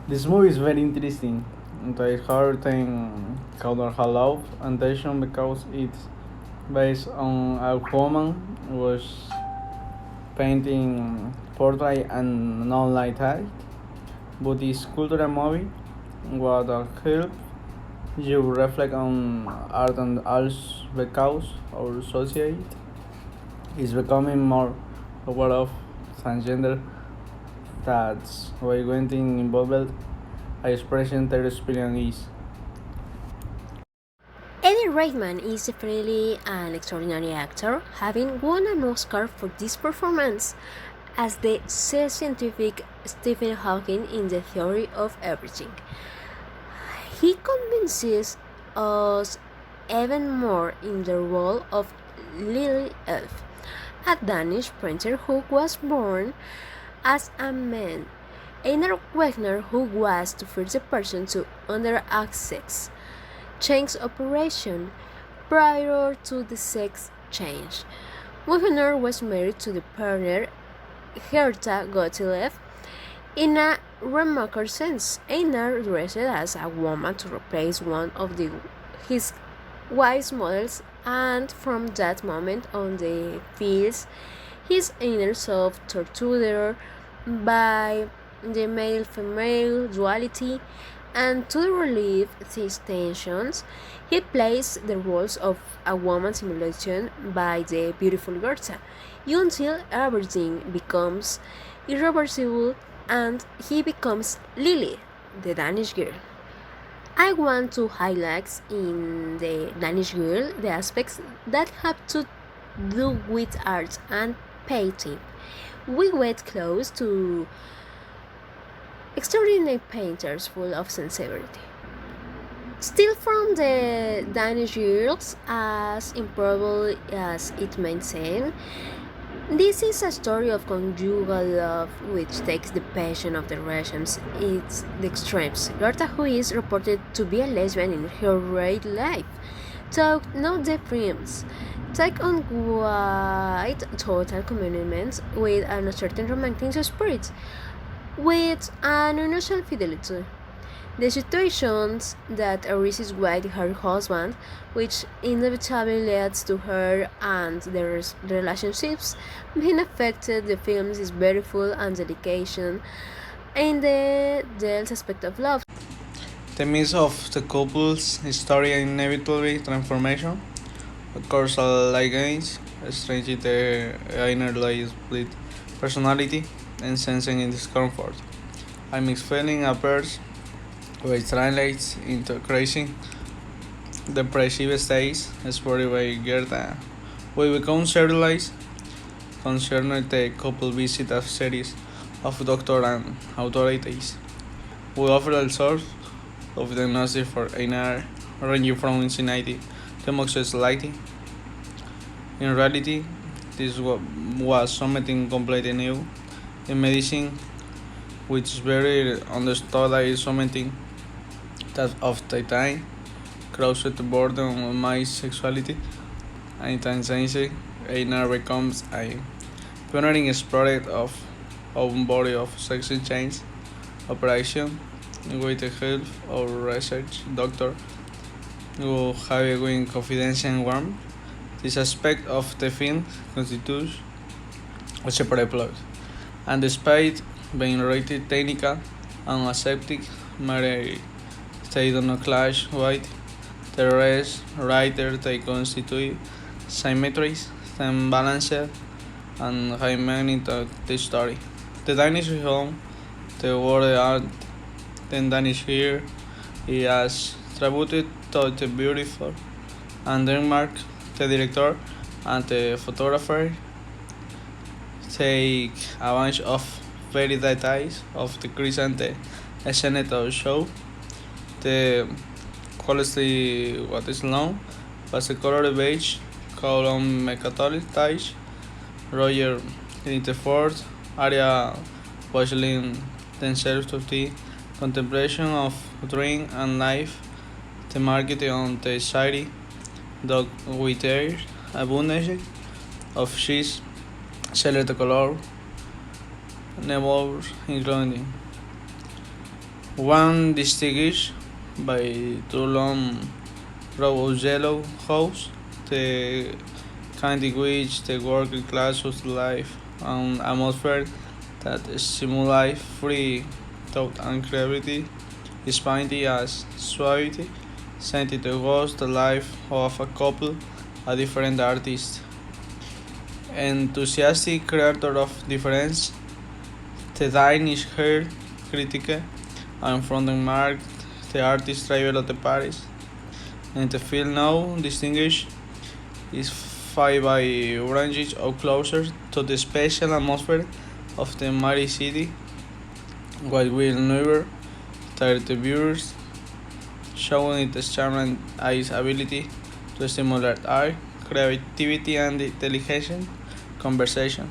This movie is very interesting. The heart and counter love and tension because it's based on a woman who was painting portrait and non-light art. But this cultural movie what help you reflect on art and arts because our society is becoming more aware of transgender. That's why getting involved I expression their experience is. Eddie Redmayne is definitely an extraordinary actor, having won an Oscar for this performance as the scientific Stephen Hawking in The Theory of Everything. He convinces us even more in the role of Lily Elf, a Danish printer who was born as a man. Einar Wegner, who was the first person to undergo sex change operation prior to the sex change. Wegner was married to the partner Herta Gottlieb. In a remarkable sense, Einar dressed as a woman to replace one of his wife's models, and from that moment on, the feels his inner self tortured by the male-female duality, and to relieve these tensions, he plays the roles of a woman simulation by the beautiful Gerta, until everything becomes irreversible and he becomes Lily, the Danish girl. I want to highlight in the Danish girl the aspects that have to do with art and painting. We get close to extraordinary painters full of sensibility. Still from the Danish girls, as improbable as it may seem, this is a story of conjugal love which takes the passion of the relations its the extremes. Gerta, who is reported to be a lesbian in her real life, took no dreams, take on quite total commitment with an certain romantic spirit, with an unusual fidelity. The situations that arises with her husband, which inevitably leads to her and their relationships being affected, the film is beautiful and dedication in the depth aspect of love. The mix of the couple's story and inevitably transformation occurs like gains, strangely the inner lies split personality and sensing in discomfort. A mixed feeling appears which translates into crazy depressive states experienced by Gerda. We become serialized concerned the couple visit a series of doctor and authorities. We offer all sorts of diagnosis for Einar, ranging from insanity to homosexuality. In reality, this was something completely new in medicine, which is very understood as something that of the time crossed the border of my sexuality and intensity. Einar becomes a pioneering explorer of own body of sex change operation with the help of research doctor who have a confidence and warmth. This aspect of the film constitutes a separate plot, and despite being rated technical and aseptic, Mary they do not clash with the rest writer they constitute symmetries, then balanced and high meaning to the story. The Danish film, the word art, the Danish here, he has tributed to the beautiful and Denmark, the director and the photographer take a bunch of very details of the crescent scene show. The quality what is known was the color beige, column mechatholic ties, Roger in the fourth area Washington themselves to the contemplation of dream and life, the market on the city, dog with air, abundance of cheese, cellar, the color, never including. One distinguished by two long row of yellow houses, the kind in which the working class of life and atmosphere that stimulate free thought and creativity is painted as suavity, sent to ghost the life of a couple, a different artist. Enthusiastic creator of difference, the Danish hair critique and fronting marked the artist travel of the Paris, and the film now distinguished is five by branches or closer to the special atmosphere of the mighty city, what will never tire the viewers, showing its charm and its ability to stimulate art, creativity, and intelligent conversation.